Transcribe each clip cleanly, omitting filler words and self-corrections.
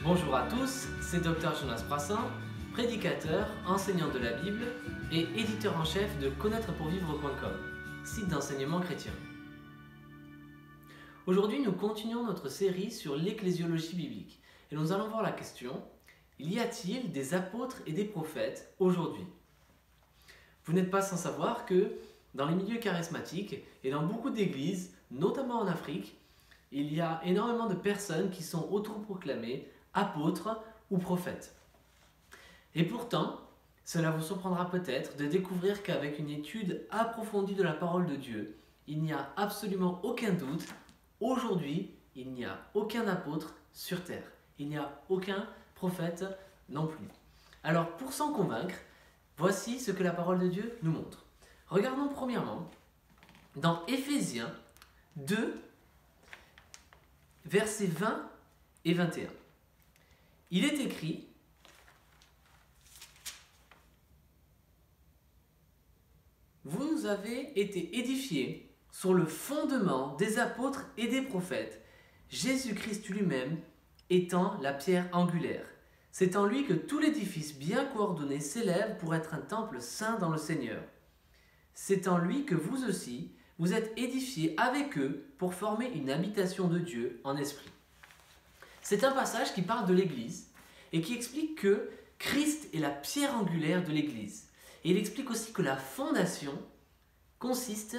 Bonjour à tous, c'est Dr Jonas Brassin, prédicateur, enseignant de la Bible et éditeur en chef de connaîtrepourvivre.com, site d'enseignement chrétien. Aujourd'hui, nous continuons notre série sur l'ecclésiologie biblique et nous allons voir la question: y a-t-il des apôtres et des prophètes aujourd'hui? Vous n'êtes pas sans savoir que dans les milieux charismatiques et dans beaucoup d'églises, notamment en Afrique, il y a énormément de personnes qui sont autoproclamées apôtres ou prophètes. Et pourtant, cela vous surprendra peut-être de découvrir qu'avec une étude approfondie de la parole de Dieu, il n'y a absolument aucun doute, aujourd'hui, il n'y a aucun apôtre sur terre. Il n'y a aucun prophète non plus. Alors, pour s'en convaincre, voici ce que la parole de Dieu nous montre. Regardons premièrement dans Éphésiens 2, versets 20 et 21. Il est écrit: vous avez été édifiés sur le fondement des apôtres et des prophètes, Jésus-Christ lui-même étant la pierre angulaire. C'est en lui que tout l'édifice bien coordonné s'élève pour être un temple saint dans le Seigneur. C'est en lui que vous aussi, vous êtes édifiés avec eux pour former une habitation de Dieu en esprit. C'est un passage qui parle de l'Église et qui explique que Christ est la pierre angulaire de l'Église. Et il explique aussi que la fondation consiste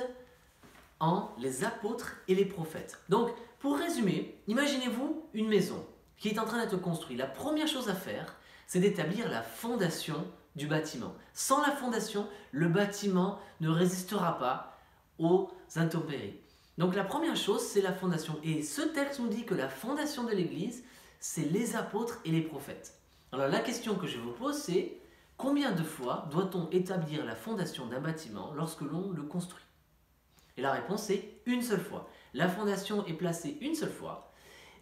en les apôtres et les prophètes. Donc, pour résumer, imaginez-vous une maison qui est en train d'être construite. La première chose à faire, c'est d'établir la fondation du bâtiment. Sans la fondation, le bâtiment ne résistera pas aux intempéries. Donc la première chose, c'est la fondation. Et ce texte nous dit que la fondation de l'Église, c'est les apôtres et les prophètes. Alors la question que je vous pose, c'est: combien de fois doit-on établir la fondation d'un bâtiment lorsque l'on le construit? Et la réponse est une seule fois. La fondation est placée une seule fois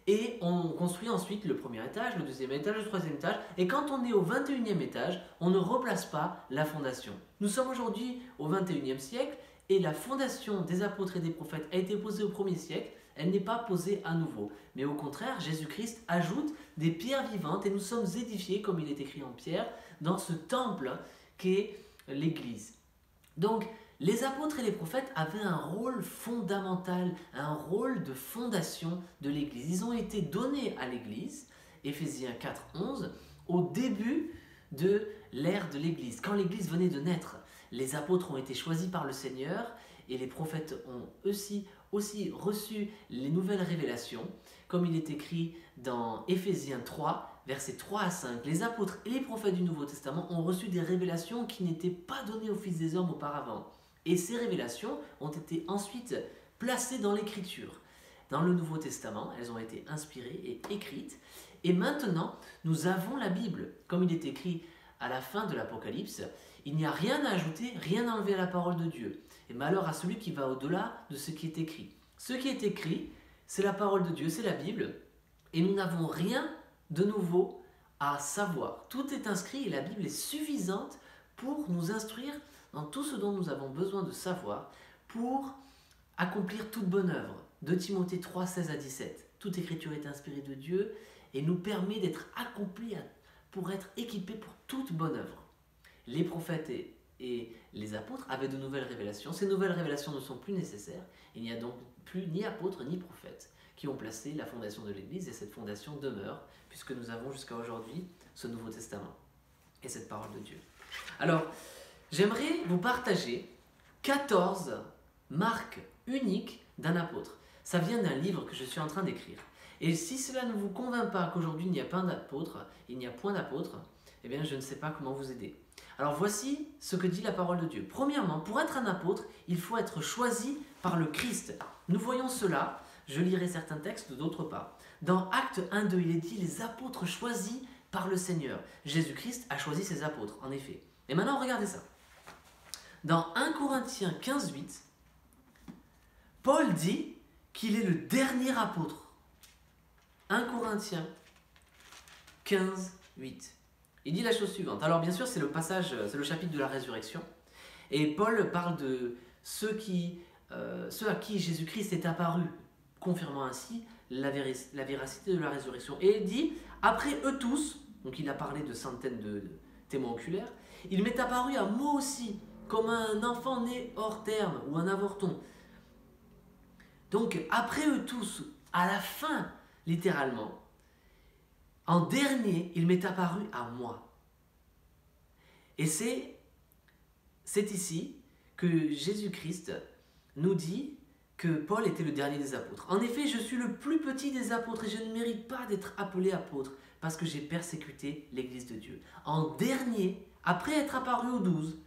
et on construit ensuite le premier étage, le deuxième étage, le troisième étage. Et quand on est au 21e étage, on ne replace pas la fondation. Nous sommes aujourd'hui au 21e siècle et la fondation des apôtres et des prophètes a été posée au 1er siècle. Elle n'est pas posée à nouveau. Mais au contraire, Jésus-Christ ajoute des pierres vivantes et nous sommes édifiés, comme il est écrit en pierre, dans ce temple qu'est l'Église. Donc, les apôtres et les prophètes avaient un rôle fondamental, un rôle de fondation de l'Église. Ils ont été donnés à l'Église, Éphésiens 4, 11, au début de l'ère de l'Église, quand l'Église venait de naître. Les apôtres ont été choisis par le Seigneur et les prophètes ont aussi reçu les nouvelles révélations, comme il est écrit dans Éphésiens 3, versets 3 à 5. Les apôtres et les prophètes du Nouveau Testament ont reçu des révélations qui n'étaient pas données aux fils des hommes auparavant. Et ces révélations ont été ensuite placées dans l'Écriture. Dans le Nouveau Testament, elles ont été inspirées et écrites. Et maintenant, nous avons la Bible. Comme il est écrit à la fin de l'Apocalypse, il n'y a rien à ajouter, rien à enlever à la parole de Dieu. Et malheur à celui qui va au-delà de ce qui est écrit. Ce qui est écrit, c'est la parole de Dieu, c'est la Bible. Et nous n'avons rien de nouveau à savoir. Tout est inscrit et la Bible est suffisante pour nous instruire dans tout ce dont nous avons besoin de savoir pour accomplir toute bonne œuvre. 2 Timothée 3, 16 à 17. Toute écriture est inspirée de Dieu et nous permet d'être accomplis pour être équipés pour toute bonne œuvre. Les prophètes et les apôtres avaient de nouvelles révélations. Ces nouvelles révélations ne sont plus nécessaires. Il n'y a donc plus ni apôtres ni prophètes qui ont placé la fondation de l'Église, et cette fondation demeure puisque nous avons jusqu'à aujourd'hui ce Nouveau Testament et cette parole de Dieu. Alors, j'aimerais vous partager 14 marques uniques d'un apôtre. Ça vient d'un livre que je suis en train d'écrire. Et si cela ne vous convainc pas qu'aujourd'hui il n'y a pas d'apôtre, il n'y a point d'apôtre, eh bien je ne sais pas comment vous aider. Alors voici ce que dit la parole de Dieu. Premièrement, pour être un apôtre, il faut être choisi par le Christ. Nous voyons cela, je lirai certains textes, d'autres pas. Dans Actes 1, 2, il est dit: les apôtres choisis par le Seigneur. Jésus-Christ a choisi ses apôtres, en effet. Et maintenant, regardez ça. Dans 1 Corinthiens 15, 8, Paul dit qu'il est le dernier apôtre. 1 Corinthiens 15, 8. Il dit la chose suivante. Alors bien sûr, c'est le passage, c'est le chapitre de la résurrection. Et Paul parle de ceux à qui Jésus-Christ est apparu confirmant ainsi la véracité de la résurrection. Et il dit, après eux tous, donc il a parlé de centaines de témoins oculaires, il m'est apparu à moi aussi, comme un enfant né hors terme ou un avorton. Donc après eux tous, à la fin, littéralement, en dernier, il m'est apparu à moi. Et c'est ici que Jésus-Christ nous dit que Paul était le dernier des apôtres. En effet, je suis le plus petit des apôtres et je ne mérite pas d'être appelé apôtre parce que j'ai persécuté l'Église de Dieu. En dernier, après être apparu aux 12,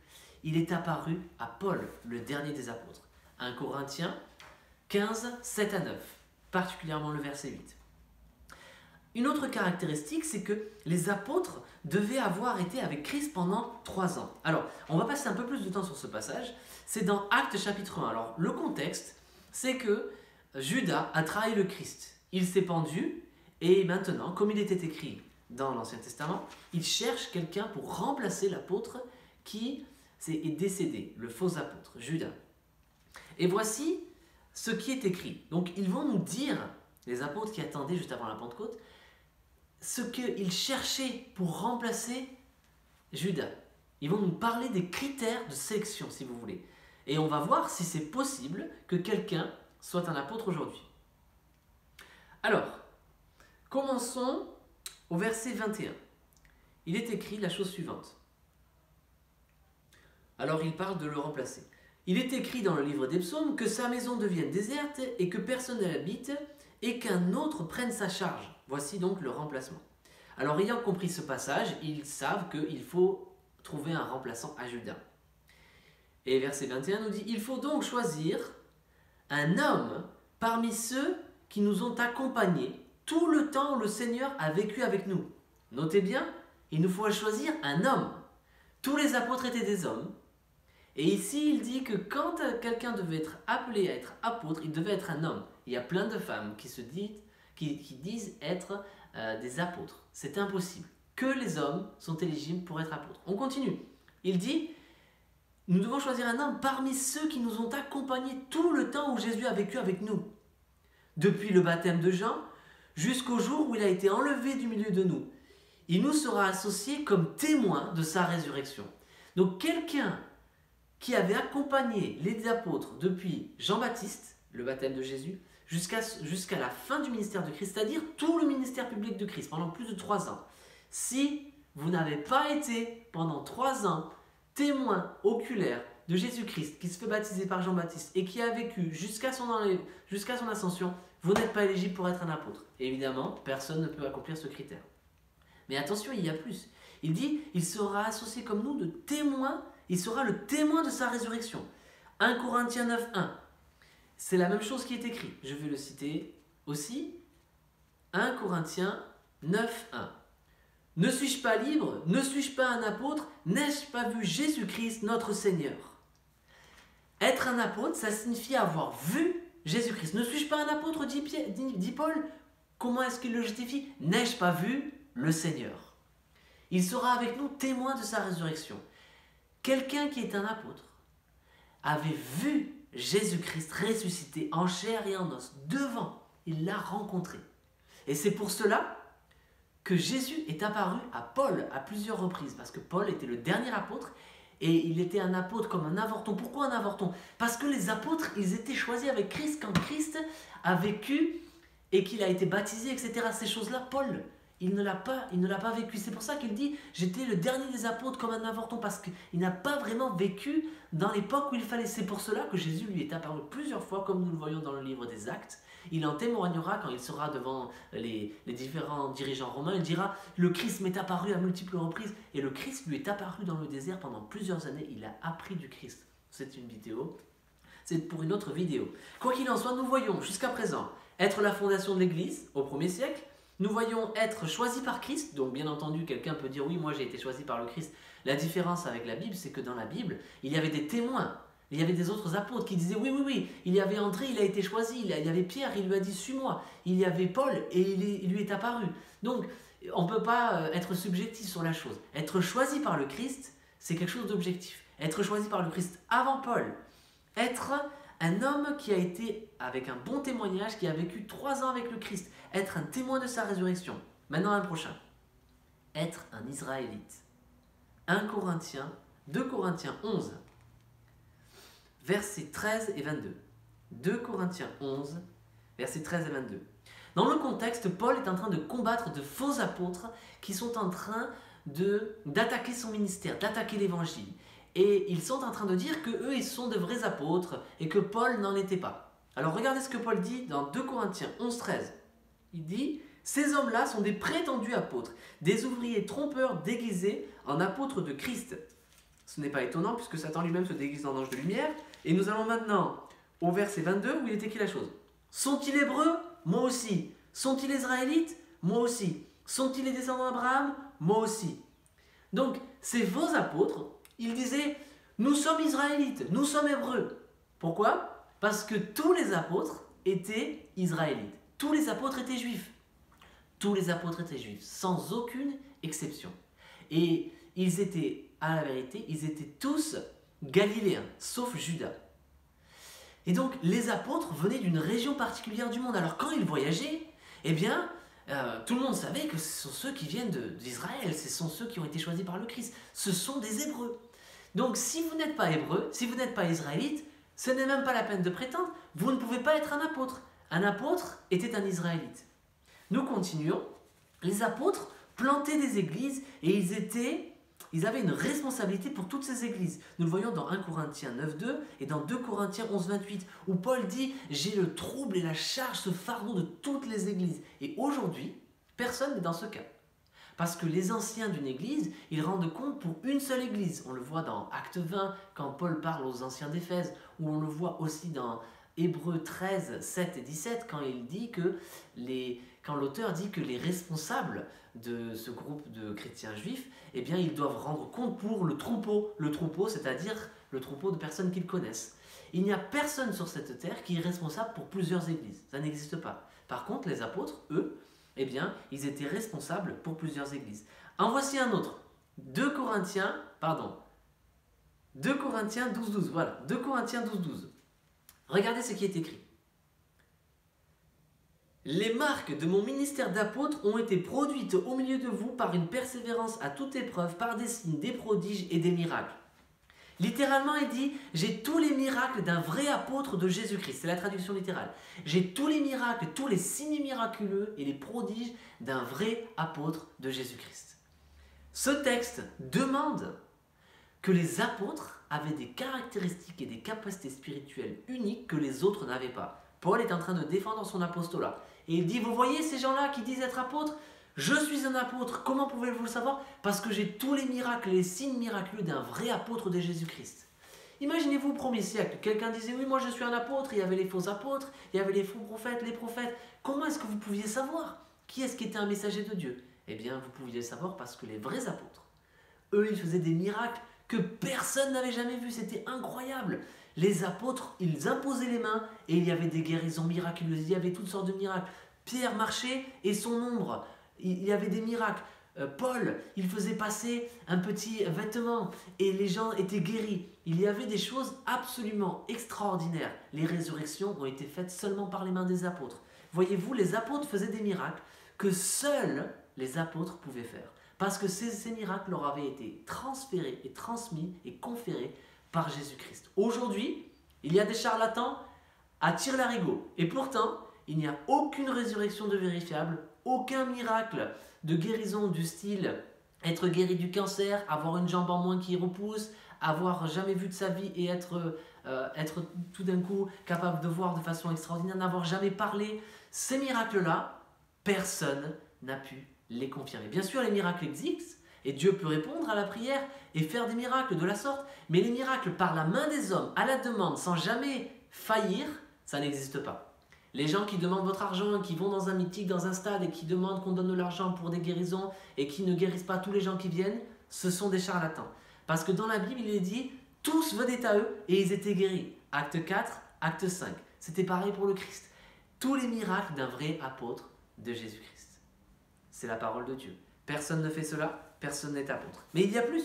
il est apparu à Paul, le dernier des apôtres. 1 Corinthiens 15, 7 à 9, particulièrement le verset 8. Une autre caractéristique, c'est que les apôtres devaient avoir été avec Christ pendant 3 ans. Alors, on va passer un peu plus de temps sur ce passage. C'est dans Actes chapitre 1. Alors, le contexte, c'est que Judas a trahi le Christ. Il s'est pendu et maintenant, comme il était écrit dans l'Ancien Testament, il cherche quelqu'un pour remplacer l'apôtre qui est décédé, le faux apôtre, Judas. Et voici ce qui est écrit. Donc, ils vont nous dire, les apôtres qui attendaient juste avant la Pentecôte, ce qu'ils cherchaient pour remplacer Judas. Ils vont nous parler des critères de sélection, si vous voulez. Et on va voir si c'est possible que quelqu'un soit un apôtre aujourd'hui. Alors, commençons au verset 21. Il est écrit la chose suivante. Alors il parle de le remplacer. Il est écrit dans le livre des psaumes que sa maison devienne déserte et que personne ne l'habite et qu'un autre prenne sa charge. Voici donc le remplacement. Alors ayant compris ce passage, ils savent qu'il faut trouver un remplaçant à Judas. Et verset 21 nous dit, il faut donc choisir un homme parmi ceux qui nous ont accompagnés tout le temps où le Seigneur a vécu avec nous. Notez bien, il nous faut choisir un homme. Tous les apôtres étaient des hommes. Et ici, il dit que quand quelqu'un devait être appelé à être apôtre, il devait être un homme. Il y a plein de femmes qui disent être des apôtres. C'est impossible. Que les hommes sont éligibles pour être apôtres. On continue. Il dit, nous devons choisir un homme parmi ceux qui nous ont accompagnés tout le temps où Jésus a vécu avec nous. Depuis le baptême de Jean jusqu'au jour où il a été enlevé du milieu de nous. Il nous sera associé comme témoin de sa résurrection. Donc quelqu'un qui avait accompagné les apôtres depuis Jean-Baptiste, le baptême de Jésus, jusqu'à la fin du ministère de Christ, c'est-à-dire tout le ministère public de Christ, pendant plus de 3 ans. Si vous n'avez pas été pendant 3 ans témoin oculaire de Jésus-Christ, qui se fait baptiser par Jean-Baptiste et qui a vécu jusqu'à son ascension, vous n'êtes pas éligible pour être un apôtre. Et évidemment, personne ne peut accomplir ce critère. Mais attention, il y a plus. Il dit, il sera associé comme nous de témoins, il sera le témoin de sa résurrection. 1 Corinthiens 9, 1. C'est la même chose qui est écrit. Je vais le citer aussi. 1 Corinthiens 9, 1. Ne suis-je pas libre? Ne suis-je pas un apôtre? N'ai-je pas vu Jésus-Christ, notre Seigneur? Être un apôtre, ça signifie avoir vu Jésus-Christ. Ne suis-je pas un apôtre, dit Paul? Comment est-ce qu'il le justifie? N'ai-je pas vu le Seigneur? Il sera avec nous témoin de sa résurrection. Quelqu'un qui est un apôtre avait vu Jésus-Christ ressuscité en chair et en os devant. Il l'a rencontré. Et c'est pour cela que Jésus est apparu à Paul à plusieurs reprises. Parce que Paul était le dernier apôtre et il était un apôtre comme un avorton. Pourquoi un avorton? Parce que les apôtres, ils étaient choisis avec Christ quand Christ a vécu et qu'il a été baptisé, etc. Ces choses-là, Paul, il ne l'a pas vécu. C'est pour ça qu'il dit, j'étais le dernier des apôtres comme un avorton, parce qu'il n'a pas vraiment vécu dans l'époque où il fallait. C'est pour cela que Jésus lui est apparu plusieurs fois, comme nous le voyons dans le livre des Actes. Il en témoignera quand il sera devant les différents dirigeants romains. Il dira, le Christ m'est apparu à multiples reprises. Et le Christ lui est apparu dans le désert pendant plusieurs années. Il a appris du Christ. C'est une vidéo. C'est pour une autre vidéo. Quoi qu'il en soit, nous voyons jusqu'à présent être la fondation de l'Église au 1er siècle. Nous voyons être choisis par Christ, donc bien entendu quelqu'un peut dire oui, moi j'ai été choisi par le Christ. La différence avec la Bible, c'est que dans la Bible, il y avait des témoins, il y avait des autres apôtres qui disaient oui, il y avait André, il a été choisi, il y avait Pierre, il lui a dit suis-moi, il y avait Paul et il lui est apparu. Donc on ne peut pas être subjectif sur la chose. Être choisi par le Christ, c'est quelque chose d'objectif. Être choisi par le Christ avant Paul, être Un homme qui a été avec un bon témoignage, qui a vécu 3 ans avec le Christ, être un témoin de sa résurrection. Maintenant un prochain. Être un Israélite. 2 Corinthiens 11, versets 13 et 22. 2 Corinthiens 11, versets 13 et 22. Dans le contexte, Paul est en train de combattre de faux apôtres qui sont en train d'attaquer son ministère, d'attaquer l'évangile. Et ils sont en train de dire qu'eux, ils sont de vrais apôtres et que Paul n'en était pas. Alors regardez ce que Paul dit dans 2 Corinthiens 11, 13. Il dit « Ces hommes-là sont des prétendus apôtres, des ouvriers trompeurs déguisés en apôtres de Christ. » Ce n'est pas étonnant puisque Satan lui-même se déguise en ange de lumière. Et nous allons maintenant au verset 22 où il est écrit la chose. « Sont-ils hébreux ? Moi aussi. Sont-ils israélites ? Moi aussi. Sont-ils les descendants d'Abraham ? Moi aussi. » Donc, ces faux apôtres, ils disaient « Nous sommes israélites, nous sommes hébreux. » Pourquoi ? Parce que tous les apôtres étaient israélites. Tous les apôtres étaient juifs. Tous les apôtres étaient juifs, sans aucune exception. Et ils étaient, à la vérité, ils étaient tous galiléens, sauf Judas. Et donc, les apôtres venaient d'une région particulière du monde. Alors, quand ils voyageaient, eh bien, tout le monde savait que ce sont ceux qui viennent d'Israël, ce sont ceux qui ont été choisis par le Christ. Ce sont des Hébreux. Donc, si vous n'êtes pas Hébreu, si vous n'êtes pas Israélite, ce n'est même pas la peine de prétendre, vous ne pouvez pas être un apôtre. Un apôtre était un Israélite. Nous continuons. Les apôtres plantaient des églises et ils avaient une responsabilité pour toutes ces églises. Nous le voyons dans 1 Corinthiens 9.2 et dans 2 Corinthiens 11.28 où Paul dit « J'ai le trouble et la charge, ce fardeau de toutes les églises. » Et aujourd'hui, personne n'est dans ce cas. Parce que les anciens d'une église, ils rendent compte pour une seule église. On le voit dans Acte 20 quand Paul parle aux anciens d'Éphèse, ou on le voit aussi dans Hébreux 13, 7 et 17 quand l'auteur dit que les responsables de ce groupe de chrétiens juifs, eh bien, ils doivent rendre compte pour le troupeau. Le troupeau, c'est-à-dire le troupeau de personnes qu'ils connaissent. Il n'y a personne sur cette terre qui est responsable pour plusieurs églises. Ça n'existe pas. Par contre, les apôtres, eux, eh bien, ils étaient responsables pour plusieurs églises. En voici un autre. 2 Corinthiens 12.12. Voilà, 2 Corinthiens 12.12. Regardez ce qui est écrit. Les marques de mon ministère d'apôtre ont été produites au milieu de vous par une persévérance à toute épreuve, par des signes, des prodiges et des miracles. Littéralement, il dit « J'ai tous les miracles d'un vrai apôtre de Jésus-Christ ». C'est la traduction littérale. J'ai tous les miracles, tous les signes miraculeux et les prodiges d'un vrai apôtre de Jésus-Christ. Ce texte demande que les apôtres avaient des caractéristiques et des capacités spirituelles uniques que les autres n'avaient pas. Paul est en train de défendre son apostolat. Et il dit, vous voyez ces gens-là qui disent être apôtres ? Je suis un apôtre. Comment pouvez-vous le savoir ? Parce que j'ai tous les miracles, les signes miraculeux d'un vrai apôtre de Jésus-Christ. Imaginez-vous au 1er siècle, quelqu'un disait, oui, moi je suis un apôtre, il y avait les faux apôtres, il y avait les faux prophètes, les prophètes. Comment est-ce que vous pouviez savoir qui est-ce qui était un messager de Dieu ? Eh bien, vous pouviez le savoir parce que les vrais apôtres, eux, ils faisaient des miracles que personne n'avait jamais vus. C'était incroyable. Les apôtres, ils imposaient les mains et il y avait des guérisons miraculeuses. Il y avait toutes sortes de miracles. Pierre marchait et son ombre. Il y avait des miracles. Paul, il faisait passer un petit vêtement et les gens étaient guéris. Il y avait des choses absolument extraordinaires. Les résurrections ont été faites seulement par les mains des apôtres. Voyez-vous, les apôtres faisaient des miracles que seuls les apôtres pouvaient faire. Parce que ces miracles leur avaient été transférés et transmis et conférés par Jésus-Christ. Aujourd'hui, il y a des charlatans à tire-larigot. Et pourtant, il n'y a aucune résurrection de vérifiable, aucun miracle de guérison du style être guéri du cancer, avoir une jambe en moins qui repousse, avoir jamais vu de sa vie et être tout d'un coup capable de voir de façon extraordinaire, n'avoir jamais parlé. Ces miracles-là, personne n'a pu les confirmer. Bien sûr, les miracles existent et Dieu peut répondre à la prière et faire des miracles de la sorte, mais les miracles par la main des hommes, à la demande, sans jamais faillir, ça n'existe pas. Les gens qui demandent votre argent, qui vont dans un meeting, dans un stade et qui demandent qu'on donne de l'argent pour des guérisons et qui ne guérissent pas tous les gens qui viennent, ce sont des charlatans. Parce que dans la Bible, il est dit, tous venaient à eux et ils étaient guéris. Acte 4, acte 5. C'était pareil pour le Christ. Tous les miracles d'un vrai apôtre de Jésus-Christ. C'est la parole de Dieu. Personne ne fait cela, personne n'est apôtre. Mais il y a plus.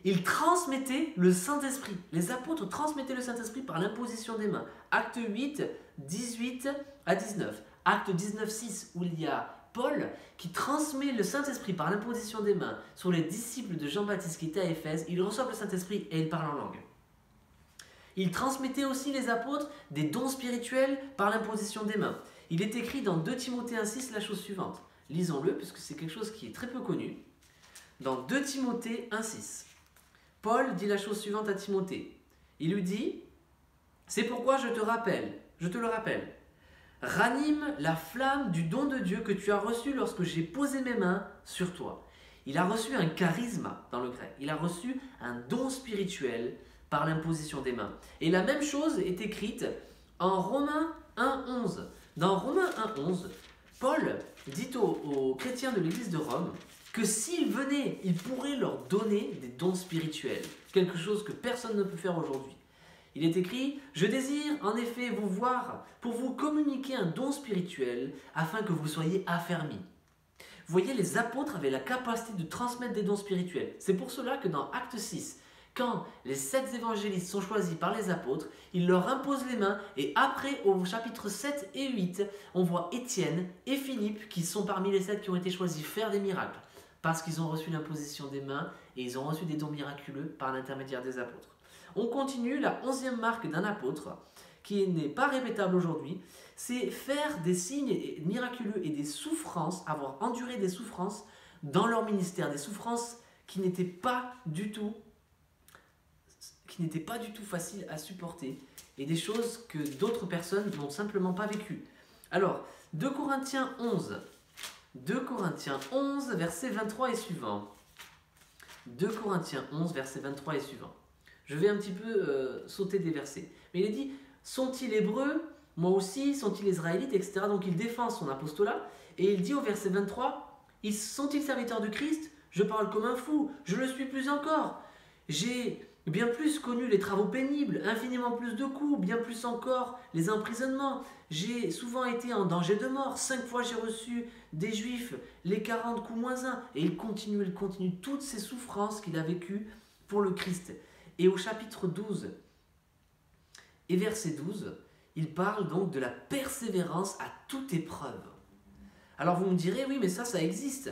Ils transmettaient le Saint-Esprit. Les apôtres transmettaient le Saint-Esprit par l'imposition des mains. Acte 8, 18 à 19. Acte 19, 6, où il y a Paul qui transmet le Saint-Esprit par l'imposition des mains sur les disciples de Jean-Baptiste qui étaient à Éphèse. Ils reçoivent le Saint-Esprit et ils parlent en langue. Ils transmettaient aussi, les apôtres, des dons spirituels par l'imposition des mains. Il est écrit dans 2 Timothée 1,6 la chose suivante. Lisons-le, puisque c'est quelque chose qui est très peu connu. Dans 2 Timothée 1,6, Paul dit la chose suivante à Timothée. Il lui dit « C'est pourquoi je te le rappelle, ranime la flamme du don de Dieu que tu as reçu lorsque j'ai posé mes mains sur toi. » Il a reçu un charisme dans le grec. Il a reçu un don spirituel par l'imposition des mains. Et la même chose est écrite en Romains 1,11. Dans Romains 1,11, Paul dit aux chrétiens de l'église de Rome que s'ils venaient, il pourrait leur donner des dons spirituels, quelque chose que personne ne peut faire aujourd'hui. Il est écrit « Je désire en effet vous voir pour vous communiquer un don spirituel afin que vous soyez affermis. » Vous voyez, les apôtres avaient la capacité de transmettre des dons spirituels. C'est pour cela que dans Acte 6, quand les 7 évangélistes sont choisis par les apôtres, ils leur imposent les mains et après, au chapitre 7 et 8, on voit Étienne et Philippe qui sont parmi les 7 qui ont été choisis faire des miracles parce qu'ils ont reçu l'imposition des mains et ils ont reçu des dons miraculeux par l'intermédiaire des apôtres. On continue, la 11e marque d'un apôtre qui n'est pas répétable aujourd'hui, c'est faire des signes miraculeux et des souffrances, avoir enduré des souffrances dans leur ministère, des souffrances qui n'étaient pas du tout faciles à supporter et des choses que d'autres personnes n'ont simplement pas vécues. Alors, 2 Corinthiens 11, verset 23 et suivant. 2 Corinthiens 11, verset 23 et suivant. Je vais un petit peu sauter des versets. Mais il est dit, sont-ils hébreux? Moi aussi, sont-ils israélites, etc. Donc il défend son apostolat et il dit au verset 23, sont-ils serviteurs de Christ? Je parle comme un fou, je le suis plus encore. J'ai bien plus connu les travaux pénibles, infiniment plus de coups, bien plus encore les emprisonnements. J'ai souvent été en danger de mort. 5 fois j'ai reçu des Juifs les 40 coups moins 1. Et il continue toutes ces souffrances qu'il a vécues pour le Christ. Et au chapitre 12 et verset 12, il parle donc de la persévérance à toute épreuve. Alors vous me direz, oui mais ça existe,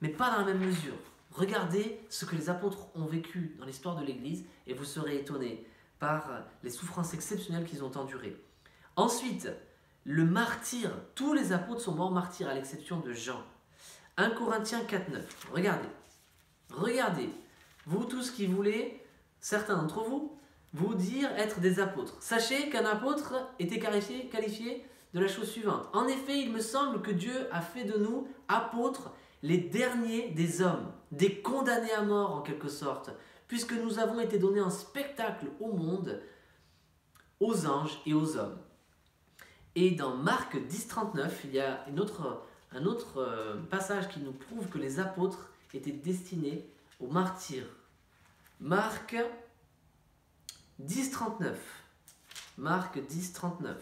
mais pas dans la même mesure. Regardez ce que les apôtres ont vécu dans l'histoire de l'Église et vous serez étonnés par les souffrances exceptionnelles qu'ils ont endurées. Ensuite, le martyr. Tous les apôtres sont morts martyrs à l'exception de Jean. 1 Corinthiens 4,9. Regardez, vous tous qui voulez, certains d'entre vous, vous dire être des apôtres. Sachez qu'un apôtre était qualifié de la chose suivante. En effet, il me semble que Dieu a fait de nous apôtres les derniers des hommes, des condamnés à mort en quelque sorte, puisque nous avons été donnés en spectacle au monde, aux anges et aux hommes. Et dans Marc 10,39, il y a un autre passage qui nous prouve que les apôtres étaient destinés aux martyrs. Marc 10,39. Marc 10,39.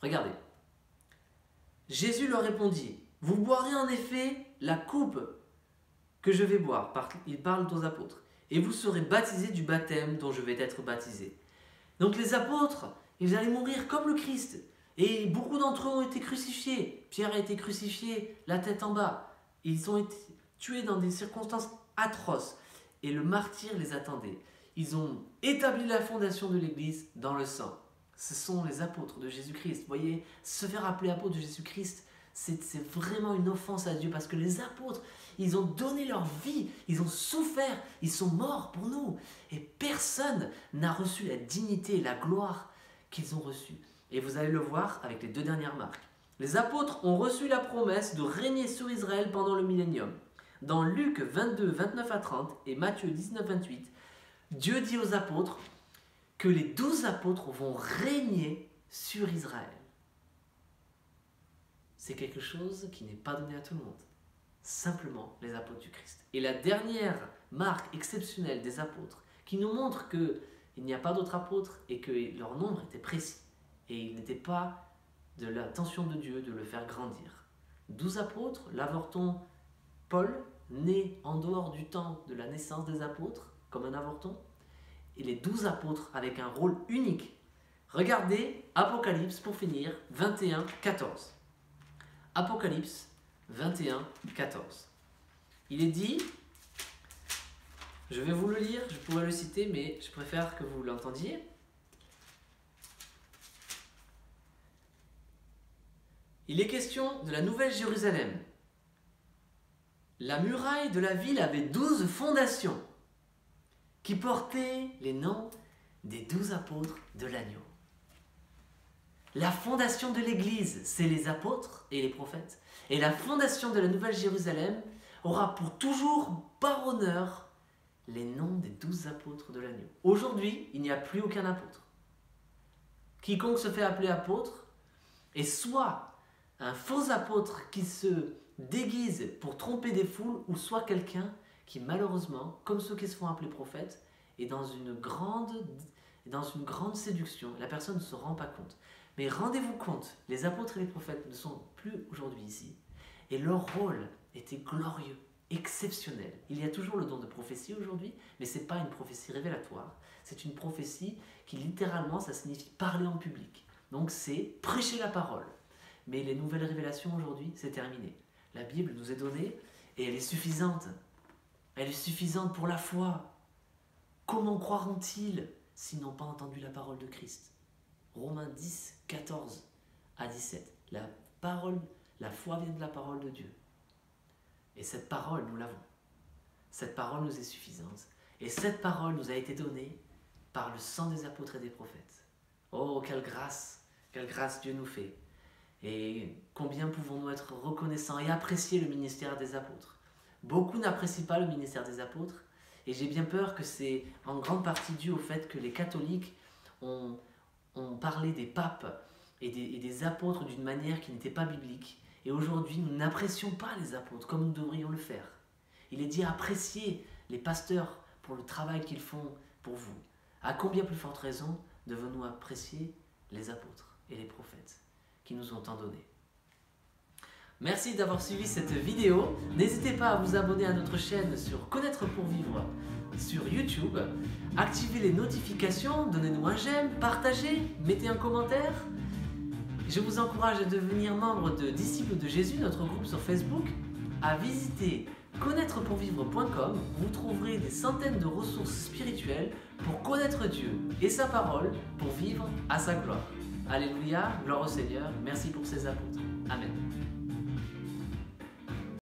Regardez. Jésus leur répondit, « Vous boirez en effet la coupe que je vais boire. » Il parle aux apôtres. « Et vous serez baptisés du baptême dont je vais être baptisé. » Donc les apôtres, ils allaient mourir comme le Christ. Et beaucoup d'entre eux ont été crucifiés. Pierre a été crucifié, la tête en bas. Ils ont été tués dans des circonstances atroces. Et le martyr les attendait. Ils ont établi la fondation de l'Église dans le sang. Ce sont les apôtres de Jésus-Christ. Vous voyez, se faire appeler apôtre de Jésus-Christ, c'est vraiment une offense à Dieu parce que les apôtres, ils ont donné leur vie, ils ont souffert, ils sont morts pour nous. Et personne n'a reçu la dignité et la gloire qu'ils ont reçue. Et vous allez le voir avec les 2 dernières marques. Les apôtres ont reçu la promesse de régner sur Israël pendant le millénium. Dans Luc 22, 29 à 30 et Matthieu 19, 28, Dieu dit aux apôtres que les 12 apôtres vont régner sur Israël. C'est quelque chose qui n'est pas donné à tout le monde. Simplement les apôtres du Christ. Et la dernière marque exceptionnelle des apôtres, qui nous montre qu'il n'y a pas d'autres apôtres et que leur nombre était précis. Et il n'était pas de l'intention de Dieu de le faire grandir. 12 apôtres, l'avorton Paul, nés en dehors du temps de la naissance des apôtres, comme un avorton, et les 12 apôtres avec un rôle unique. Regardez Apocalypse, pour finir, 21, 14. Apocalypse 21, 14. Il est dit, je vais vous le lire, je pourrais le citer, mais je préfère que vous l'entendiez. Il est question de la Nouvelle Jérusalem. La muraille de la ville avait 12 fondations qui portaient les noms des 12 apôtres de l'agneau. La fondation de l'Église, c'est les apôtres et les prophètes. Et la fondation de la Nouvelle Jérusalem aura pour toujours par honneur les noms des 12 apôtres de l'agneau. Aujourd'hui, il n'y a plus aucun apôtre. Quiconque se fait appeler apôtre est soit un faux apôtre qui se déguise pour tromper des foules, ou soit quelqu'un qui malheureusement, comme ceux qui se font appeler prophètes, est dans une grande séduction. La personne ne se rend pas compte. Mais rendez-vous compte, les apôtres et les prophètes ne sont plus aujourd'hui ici. Et leur rôle était glorieux, exceptionnel. Il y a toujours le don de prophétie aujourd'hui, mais ce n'est pas une prophétie révélatoire. C'est une prophétie qui littéralement, ça signifie parler en public. Donc c'est prêcher la parole. Mais les nouvelles révélations aujourd'hui, c'est terminé. La Bible nous est donnée et elle est suffisante. Elle est suffisante pour la foi. Comment croiront-ils s'ils n'ont pas entendu la parole de Christ? Romains 10, 14 à 17. La foi vient de la parole de Dieu. Et cette parole, nous l'avons. Cette parole nous est suffisante. Et cette parole nous a été donnée par le sang des apôtres et des prophètes. Oh, quelle grâce Dieu nous fait. Et combien pouvons-nous être reconnaissants et apprécier le ministère des apôtres? Beaucoup n'apprécient pas le ministère des apôtres, et j'ai bien peur que c'est en grande partie dû au fait que les catholiques ont parlé des papes et des apôtres d'une manière qui n'était pas biblique. Et aujourd'hui, nous n'apprécions pas les apôtres comme nous devrions le faire. Il est dit apprécier les pasteurs pour le travail qu'ils font pour vous. À combien plus forte raison devons-nous apprécier les apôtres et les prophètes qui nous ont tant donné. Merci d'avoir suivi cette vidéo. N'hésitez pas à vous abonner à notre chaîne sur Connaître pour Vivre sur YouTube. Activez les notifications, donnez-nous un j'aime, partagez, mettez un commentaire. Je vous encourage à devenir membre de Disciples de Jésus, notre groupe sur Facebook, à visiter connaîtrepourvivre.com. Vous trouverez des centaines de ressources spirituelles pour connaître Dieu et sa parole pour vivre à sa gloire. Alléluia, gloire au Seigneur, merci pour ses apôtres. Amen.